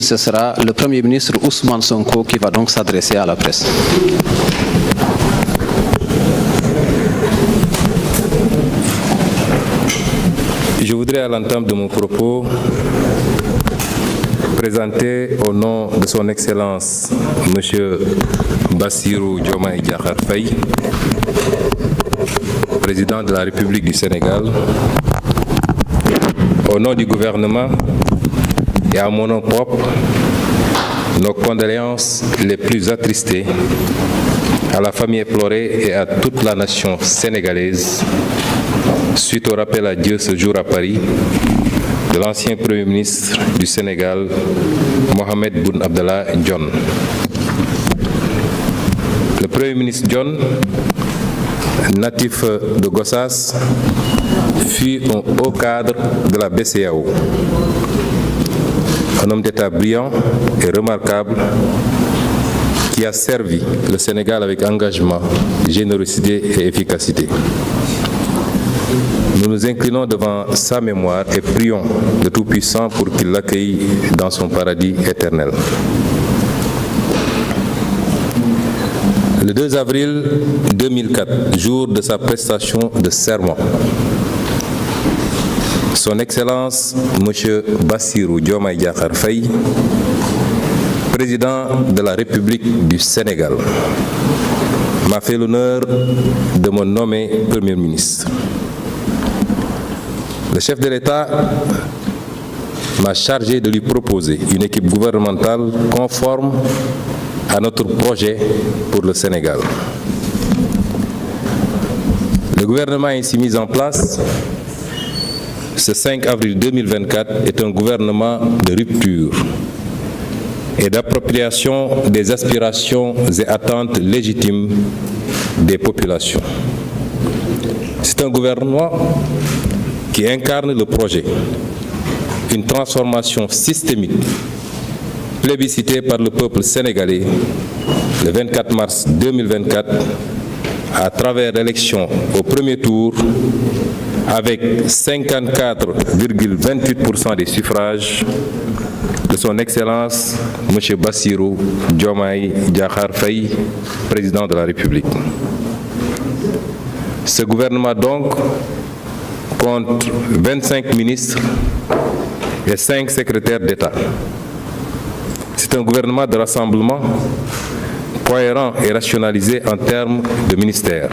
Ce sera le Premier ministre Ousmane Sonko qui va donc s'adresser à la presse. Je voudrais à l'entame de mon propos présenter au nom de son Excellence M. Bassirou Diomaye Diakhar Faye, président de la République du Sénégal, au nom du gouvernement et à mon nom propre, nos condoléances les plus attristées à la famille éplorée et à toute la nation sénégalaise suite au rappel à Dieu ce jour à Paris de l'ancien Premier ministre du Sénégal, Mohamed Boun Abdallah Dionne. Le Premier ministre Dionne, natif de Gossas, fut un haut cadre de la BCEAO. Un homme d'État brillant et remarquable qui a servi le Sénégal avec engagement, générosité et efficacité. Nous nous inclinons devant sa mémoire et prions le Tout-Puissant pour qu'il l'accueille dans son paradis éternel. Le 2 avril 2004, jour de sa prestation de serment, Son Excellence M. Bassirou Diomaye Diakhar Faye, président de la République du Sénégal, m'a fait l'honneur de me nommer Premier ministre. Le chef de l'État m'a chargé de lui proposer une équipe gouvernementale conforme à notre projet pour le Sénégal. Le gouvernement ainsi mis en place ce 5 avril 2024 est un gouvernement de rupture et d'appropriation des aspirations et attentes légitimes des populations. C'est un gouvernement qui incarne le projet, une transformation systémique plébiscitée par le peuple sénégalais le 24 mars 2024 à travers l'élection au premier tour avec 54,28% des suffrages de son Excellence M. Bassirou Diomaye Diakhar Faye, président de la République. Ce gouvernement donc compte 25 ministres et 5 secrétaires d'État. C'est un gouvernement de rassemblement cohérent et rationalisé en termes de ministères.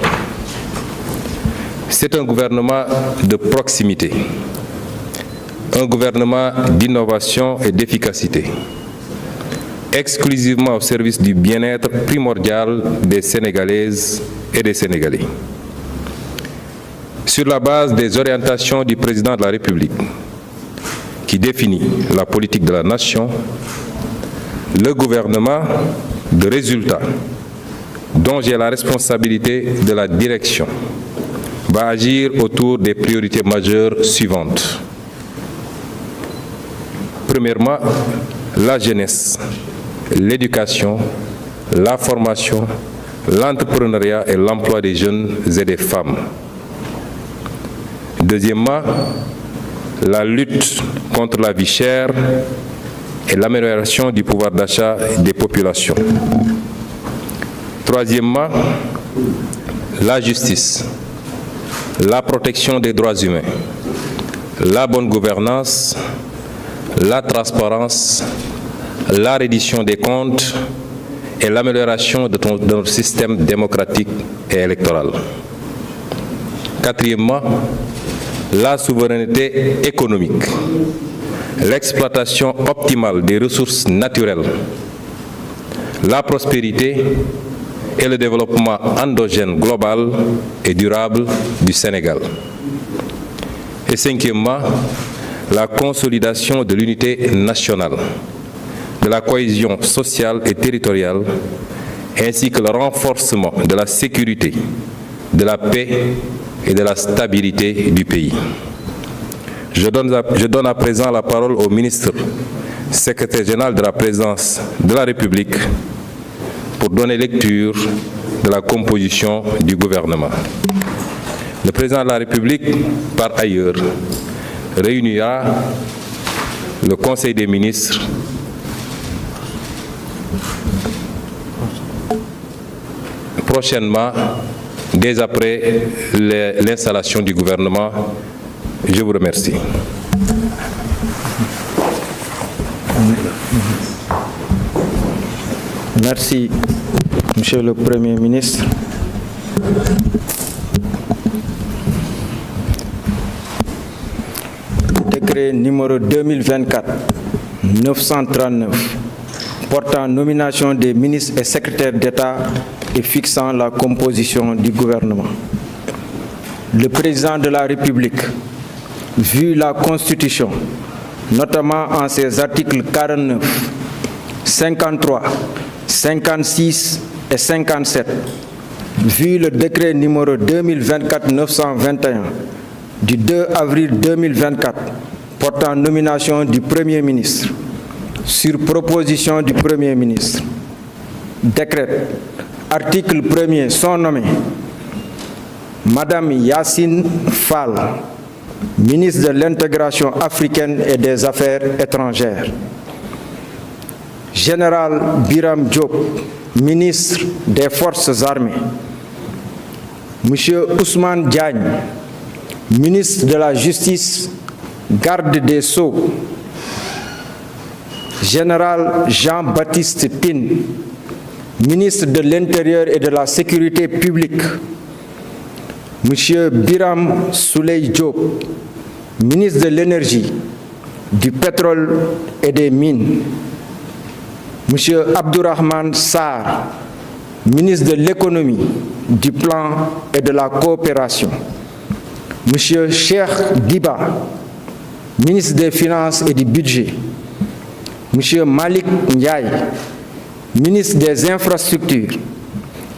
C'est un gouvernement de proximité, un gouvernement d'innovation et d'efficacité, exclusivement au service du bien-être primordial des Sénégalaises et des Sénégalais. Sur la base des orientations du président de la République, qui définit la politique de la nation, le gouvernement de résultats, dont j'ai la responsabilité de la direction, va agir autour des priorités majeures suivantes. Premièrement, la jeunesse, l'éducation, la formation, l'entrepreneuriat et l'emploi des jeunes et des femmes. Deuxièmement, la lutte contre la vie chère et l'amélioration du pouvoir d'achat des populations. Troisièmement, la justice, la protection des droits humains, la bonne gouvernance, la transparence, la reddition des comptes et l'amélioration de notre système démocratique et électoral. Quatrièmement, la souveraineté économique, l'exploitation optimale des ressources naturelles, la prospérité et le développement endogène global et durable du Sénégal. Et cinquièmement, la consolidation de l'unité nationale, de la cohésion sociale et territoriale, ainsi que le renforcement de la sécurité, de la paix et de la stabilité du pays. Je donne à présent la parole au ministre, secrétaire général de la présidence de la République, pour donner lecture de la composition du gouvernement. Le président de la République, par ailleurs, réunira le Conseil des ministres prochainement, dès après l'installation du gouvernement. Je vous remercie. Merci, Monsieur le Premier ministre. Décret numéro 2024-939 portant nomination des ministres et secrétaires d'État et fixant la composition du gouvernement. Le président de la République, vu la Constitution, notamment en ses articles 49, 53, 56 et 57, vu le décret numéro 2024-921 du 2 avril 2024 portant nomination du Premier ministre, sur proposition du Premier ministre, décrète, article 1er, sont nommés Madame Yacine Fall, ministre de l'Intégration africaine et des Affaires étrangères, Général Biram Diop, ministre des Forces armées, Monsieur Ousmane Diagne, ministre de la Justice, garde des Sceaux, Général Jean-Baptiste Tine, ministre de l'Intérieur et de la Sécurité publique, Monsieur Biram Souley Diop, ministre de l'Énergie, du Pétrole et des Mines, Monsieur Abdourahmane Sarr, ministre de l'Économie, du Plan et de la Coopération, Monsieur Cheikh Diba, ministre des Finances et du Budget, Monsieur Malik Ndiaye, ministre des Infrastructures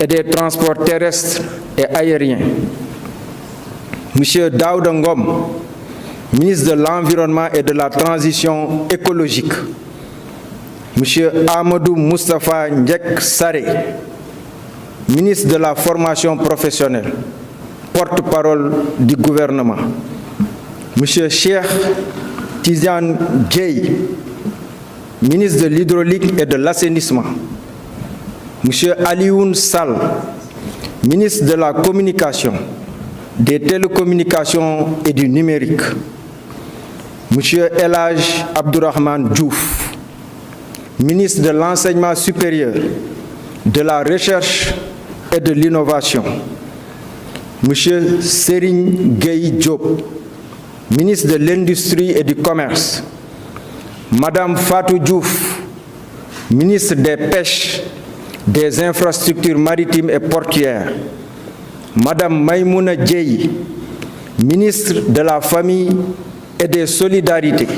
et des Transports terrestres et aériens, Monsieur Daouda Ngom, ministre de l'Environnement et de la Transition écologique, Monsieur Amadou Moustapha Ndiek Saré, ministre de la Formation professionnelle, porte-parole du gouvernement, Monsieur Cheikh Tidiane Dièye, ministre de l'Hydraulique et de l'Assainissement, Monsieur Alioune Sall, ministre de la Communication, des Télécommunications et du Numérique, Monsieur El Hadj Abdourahmane Diouf, ministre de l'Enseignement supérieur, de la Recherche et de l'Innovation, Monsieur Serigne Gueye Diop, ministre de l'Industrie et du Commerce, Madame Fatou Diouf, ministre des Pêches, des Infrastructures maritimes et portuaires, Madame Maïmouna Dièye, ministre de la Famille et des Solidarités,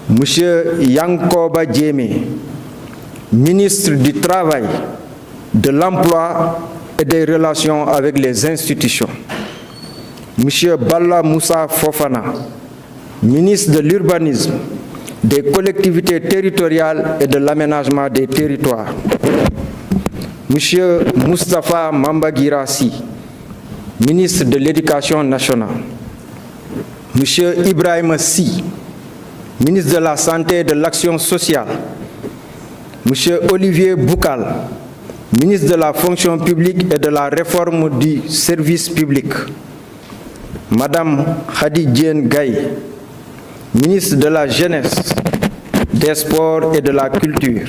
Monsieur Yankoba Diémé, ministre du Travail, de l'Emploi et des Relations avec les institutions, Monsieur Balla Moussa Fofana, ministre de l'Urbanisme, des Collectivités territoriales et de l'Aménagement des territoires, Monsieur Moustapha Mambagirassi, ministre de l'Éducation nationale, Monsieur Ibrahim Sy, ministre de la Santé et de l'Action sociale, Monsieur Olivier Boukal, ministre de la Fonction publique et de la Réforme du service public, Madame Khady Diène Gaye, ministre de la Jeunesse, des Sports et de la Culture,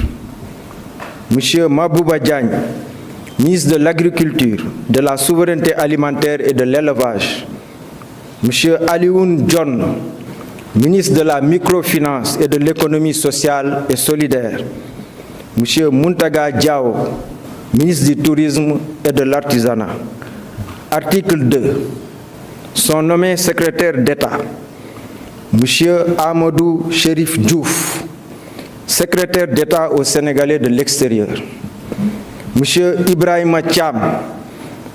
Monsieur Mabouba Diagne, ministre de l'Agriculture, de la Souveraineté alimentaire et de l'Élevage, Monsieur Alioune John, ministre de la Microfinance et de l'Économie sociale et solidaire, Monsieur Muntaga Diao, ministre du Tourisme et de l'Artisanat. Article 2. Sont nommés secrétaires d'État Monsieur Amadou Chérif Diouf, secrétaire d'État au Sénégalais de l'extérieur, Monsieur Ibrahima Thiam,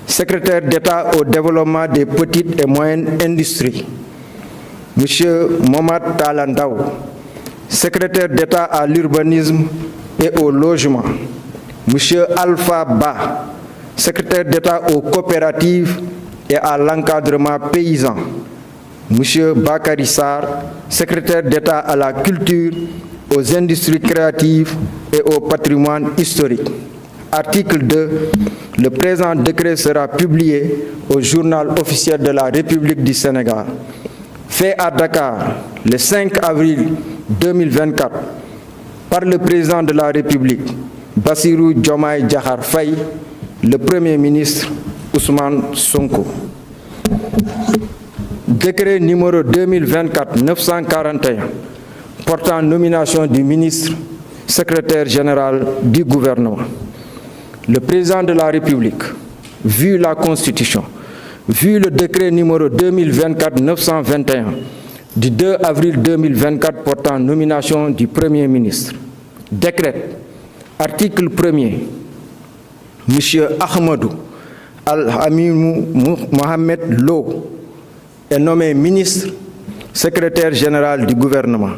secrétaire d'État au développement des petites et moyennes industries, Monsieur Momad Talandaou, secrétaire d'État à l'urbanisme et au logement, Monsieur Alpha Ba, secrétaire d'État aux coopératives et à l'encadrement paysan, Monsieur Bakary Sarr, secrétaire d'État à la culture, aux industries créatives et au patrimoine historique. Article 2. le présent décret sera publié au journal officiel de la République du Sénégal. Fait à Dakar le 5 avril 2024 par le président de la République, Bassirou Diomaye Diakhar Faye, le Premier ministre Ousmane Sonko. Décret numéro 2024-941 portant nomination du ministre secrétaire général du gouvernement. Le président de la République, vu la Constitution, vu le décret numéro 2024-921 du 2 avril 2024 portant nomination du Premier ministre, décrète, article 1er, M. Ahmadou Al-Hamimou Mohamed Lo est nommé ministre secrétaire général du gouvernement.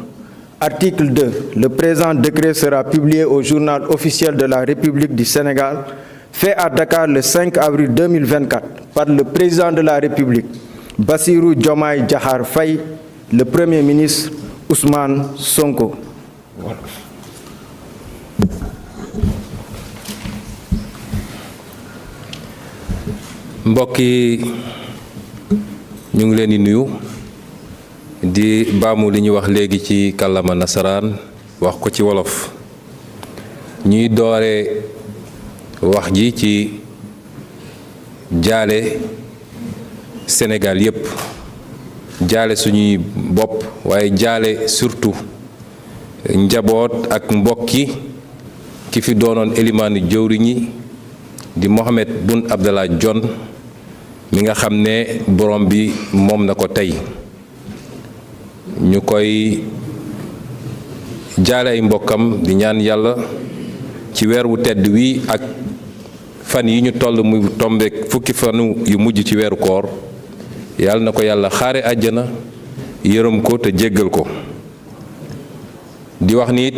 Article 2. Le présent décret sera publié au journal officiel de la République du Sénégal, fait à Dakar le 5 avril 2024 par le président de la République, Bassirou Diomaye Diakhar Faye, le Premier ministre Ousmane Sonko. mbokk yi ñu ngi leen di nuyu di baamu li ñu wax léegi ci kàllaama nasaraan wax ko ci wolof ñuy doore wax ji ci jaale Sénégal yépp jaale suñuy bopp waaye jaale surtout njaboot ak mbokki ki fi doonoon élimaanu jëwriñi di Mohamed Boun Abdallah Dionne mi nga xam ne borom bi moom na ko tey ñu koy jaale ay mbokkam di ñaan yàlla ci weer wu tedd wi ak fan yi ñu toll mu tombeek fukki fanu yu mujj ci weeru koor yàlla na ko yàlla xaare àjjana yërëm ko te jéggal ko di wax ni it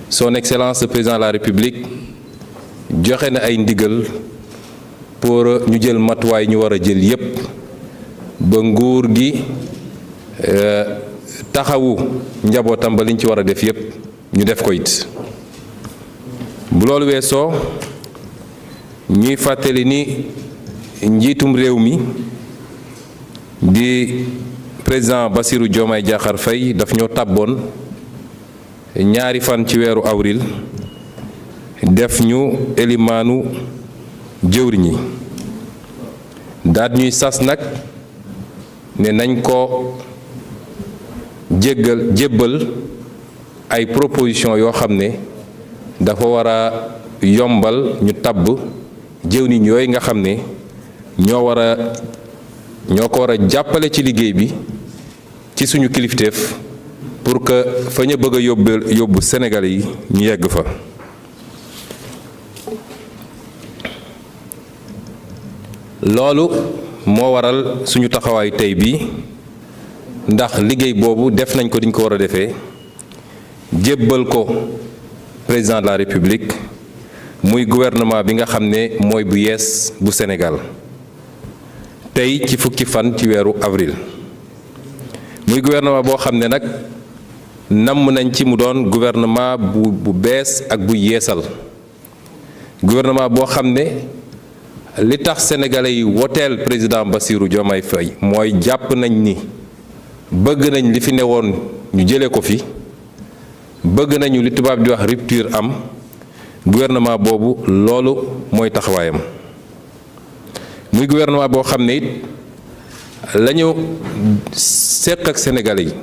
son excellence le président de la république joxe na ay ndigal pour ñu jël matuwaay ñu war a jël yépp ba nguur gi taxawu njabootam ba liñ ci war a def yépp ñu def ko it bu loolu weesoo ñuy fàttali ni njiitum réew mi di président Bassirou Diomaye Diakhar Faye daf ñoo tàbboon ñaari fan ci weeru avril def ñu élimaanu jëwriñ yi daat ñuy sas nag ne nañ ko jébbal ay proposition yoo xam ne dafa war a yombal ñu tabb jëwriñ yooyu nga xam ne ñoo ko war a jàppale ci liggéey bi ci suñu kilifteef pour que fa ñu bëgg a yóbbu Sénégal yi ñu yegg fa loolu moo waral suñu taxawaayu tey bii ndax liggéey boobu def nañ ko diñ ko war a defee jébbal ko président de la république muy gouvernement bi nga xam ne mooy bu yees bu Sénégal tey ci fukki fan ci weeru avril muy gouvernement boo xam ne nag namm nañ ci mu doon gouvernement bu bees ak bu yeesal gouvernement boo xam ne li tax sénégalais yi woteel président Bassirou Diomaye Faye mooy jàpp nañ ni bëgg nañ li fi newoon ñu jëlee ko fi bëgg nañu li tubaab di wax rupture am gouvernement boobu loolu mooy taxawaayam muy gouvernement boo xam ne it la ñu seq ak sénégalais yi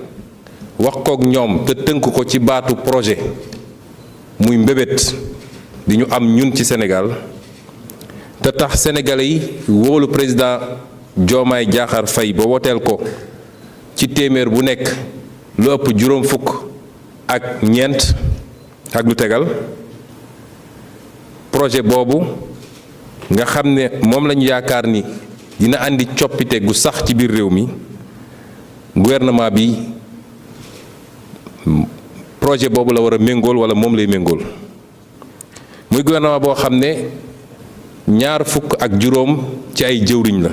wax kook ñoom te tënk ko ci baatu projet muy mbébét di ñu am ñun ci Sénégal te tax sénégalais yi wóolu président Diomaye Diakhar Faye ba woteel ko ci téeméer bu nekk lu ëpp juróom fukk ak ñeent ak lu tegal projet boobu nga xam ne moom lañu yaakaar ni dina andi coppite gu sax ci biir réew mi gouvernement bi projet boobu la war a méngool wala moom lay méngool muy gouvernement boo xam ne ñaar fukk ak juróom ci ay jëwriñ la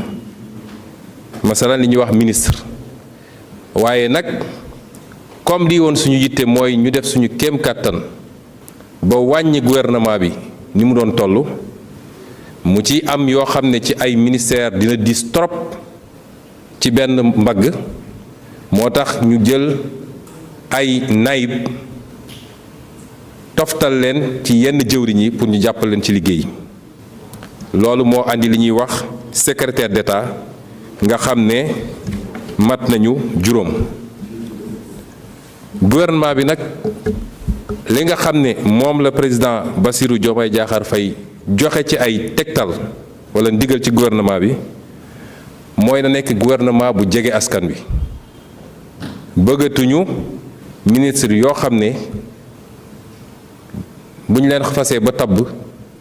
masalan li ñuy wax ministre waaye nag comme di woon suñu yitte mooy ñu def suñu kéem kàttan ba wàññi gouvernement bi ni mu doon toll mu ci am yoo xam ne ci ay ministère dina diis trop ci benn mbagg moo tax ñu jël ay naayib toftal leen ci yenn jëwriñ yi pour ñu jàppal leen ci liggéey loolu moo andi li ñuy wax secrétaire d'État nga xam ne mat nañu juróom. Gouvernement bi nag li nga xam ne moom la président Bassirou Diomaye Diakhar Faye joxe ci ay tegtal wala ndigal ci gouvernement bi mooy na nekk gouvernement bu jege askan wi bëggatuñu ministre yoo xam ne bu ñu leen fasee ba tabb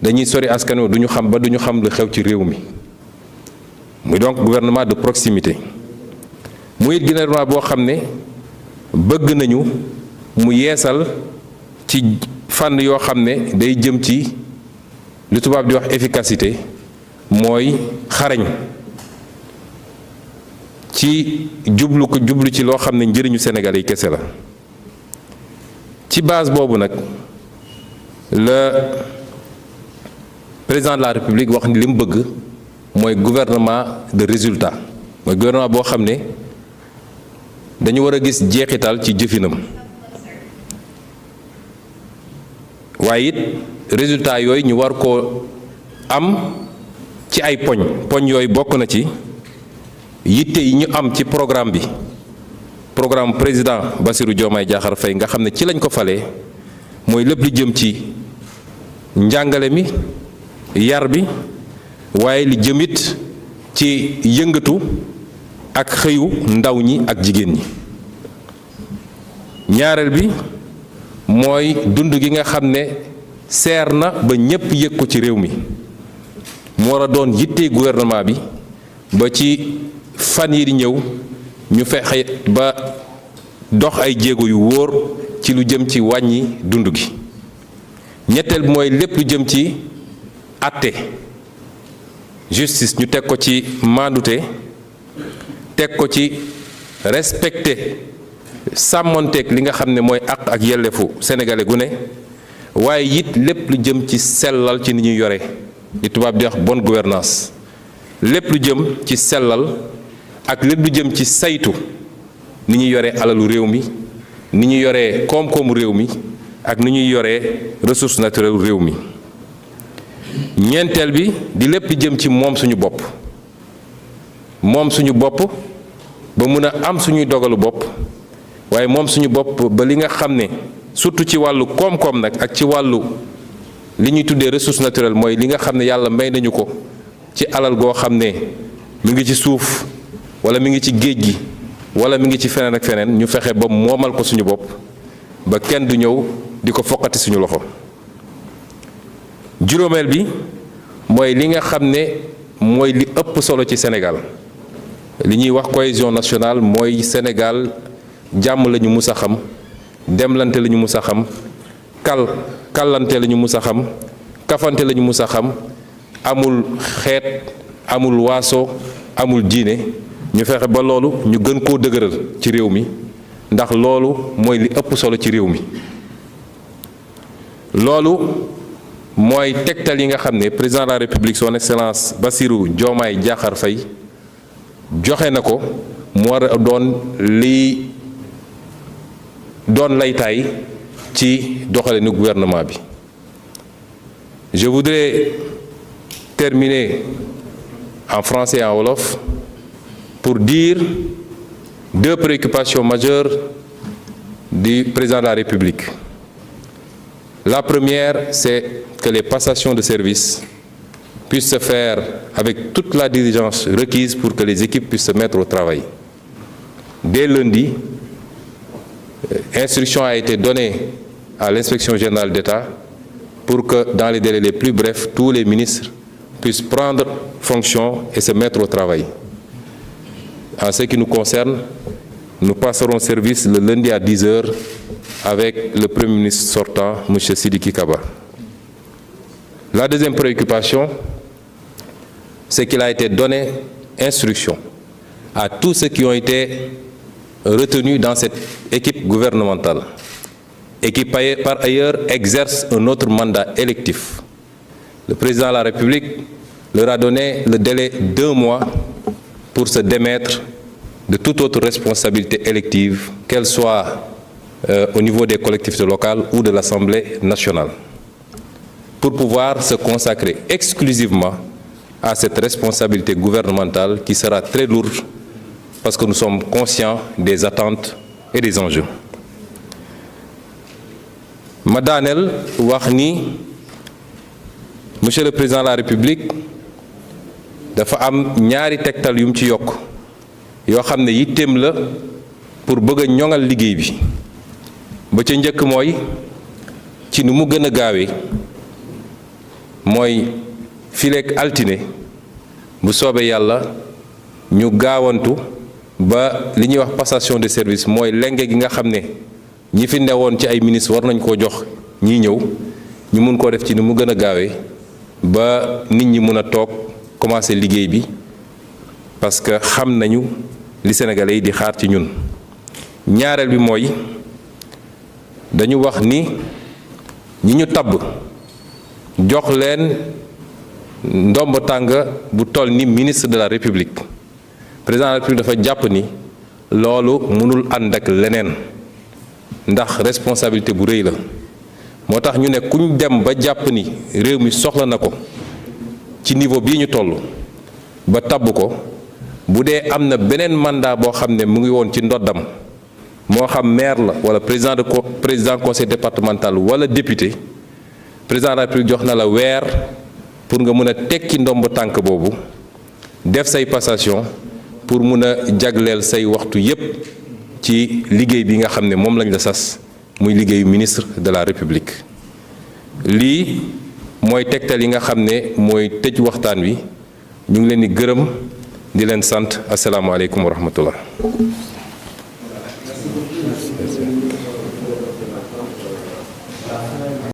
dañuy sori askan wi duñu xam lu xew ci réew mi muy donc gouvernement de proximité muy gouvernement boo xam ne bëgg nañu mu yeesal ci fànn yoo xam ne day jëm ci li tubaab di wax efficacité mooy xarañ ci jublu ci loo xam ne njëriñu Sénégal yi kese la ci base boobu nag le président de la République wax ni li mu bëgg mooy gouvernement de résultat mooy gouvernement boo xam ne dañu war a gis jeexital ci jëfinam waaye it résultat yooyu ñu war koo am ci ay poñ yooyu bokk na ci yitte yi ñu am ci programme bi programme président Bassirou Diomaye Diakhar Faye nga xam ne ci lañ ko falee mooy lépp li jëm ci njàngale mi yar bi waaye li jëmit ci yëngatu ak xëyu ndaw ñi ak jigéen ñi ñaareel bi mooy dund gi nga xam ne seer na ba ñépp yëg ko ci réew mi mu war a doon yitte gouvernement bi ba ci fan yi di ñëw ñu fexe ba dox ay jéego yu wóor ci lu jëm ci wàññi dund gi ñetteel bi mooy lépp lu jëm ci àtte justice ñu teg ko ci maandute teg ko ci respecté sàmmonteeg li nga xam ne mooy àq ak yelleefu sénégalais gu ne waaye it lépp lu jëm ci sellal ci ni ñuy yore li tubaab di wax bonne gouvernance lépp lu jëm ci sellal ak lépp lu jëm ci saytu ni ñuy yoree alalu réew mi ni ñuy yoree koom-koomu réew mi ak ni ñuy yoree ressource naturelle réew mi ñeenteel bi di lépp lu jëm ci moom suñu bopp ba mun a am suñuy dogalu bopp waaye moom suñu bopp ba li nga xam ne surtout ci wàllu koom-koom nag ak ci wàllu li ñuy tuddee ressource naturelle mooy li nga xam ne yàlla may nañu ko ci alal goo xam ne mi ngi ci suuf wala mi ngi ci géej gi wala mi ngi ci feneen ak feneen ñu fexe ba moomal ko suñu bopp ba kenn du ñëw di ko foqati suñu loxo juróomeel bi mooy li nga xam ne mooy li ëpp solo ci Sénégal li ñuy wax cohésion nationale mooy Sénégal jàmm la ñu mus a xam demlante la ñu mus a xam kallante la ñu mus a xam kafante la ñu mus a xam amul xeet amul waaso amul diine ñu fexe ba loolu ñu gën koo dëgëral ci réew mi ndax loolu mooy li ëpp solo ci réew mi loolu mooy tegtal yi nga xam ne président de la République son excellence Bassirou Diomaye Diakhar Faye joxe na ko mu war a doon li doon laytaay ci doxalinu gouvernement bi. Je voudrais terminer en français et en wolof pour dire deux préoccupations majeures du président de la République. La première, c'est que les passations de service puissent se faire avec toute la diligence requise pour que les équipes puissent se mettre au travail. Dès lundi, instruction a été donnée à l'inspection générale d'État pour que dans les délais les plus brefs, tous les ministres puissent prendre fonction et se mettre au travail. En ce qui nous concerne, nous passerons service le lundi à 10 h avec le Premier ministre sortant, M. Sidiki Kaba. La deuxième préoccupation, c'est qu'il a été donné instruction à tous ceux qui ont été retenus dans cette équipe gouvernementale et qui par ailleurs exercent un autre mandat électif. Le président de la République leur a donné le délai d'1 mois pour se démettre de toute autre responsabilité élective, qu'elle soit au niveau des collectivités locales ou de l'Assemblée nationale, pour pouvoir se consacrer exclusivement à cette responsabilité gouvernementale qui sera très lourde parce que nous sommes conscients des attentes et des enjeux. ma daaneel wax ni monsieur le président de la République dafa am ñaari tegtal yu mu ci yokk yoo xam ne yitteem la pour bëgg a ñoŋal liggéey bi ba ca njëkk mooy ci nu mu gën a gaawee mooy fileek altine bu soobee yàlla ñu gaawantu ba li ñuy wax passation de service mooy lenge gi nga xam ne ñi fi newoon ci ay ministre war nañ koo jox ñii ñëw ñu mun koo def ci ni mu gën a gaawee ba nit ñi mun a toog commencer liggéey bi parce que xam nañu li Sénégalais yi di xaar ci ñun. ñaareel bi mooy dañu wax ni ñi ñu tabb jox leen ndomb tàng bu toll ni ministre de la République président de la République dafa jàpp ni loolu mënul ànd ak leneen. ndax responsabilité bu rëy la moo tax ñu ne kuñ dem ba jàpp ni réew mi soxla na ko ci niveau bii ñu toll ba tabb ko bu dee am na beneen mandat boo xam ne mu ngi woon ci ndoddam moo xam maire la wala président conseil départemental wala député président de la République jox na la weer pour nga mën a tekki ndomb tànk boobu def say passation pour mun a jagleel say waxtu yépp ci liggéey bi nga xam ne moom lañ la sas muy liggéeyu ministre de la République lii mooy tegtal yi nga xam ne mooy tëj waxtaan wi ñu ngi leen di gërëm di leen sant asalaamaaleykum wa rahmatullah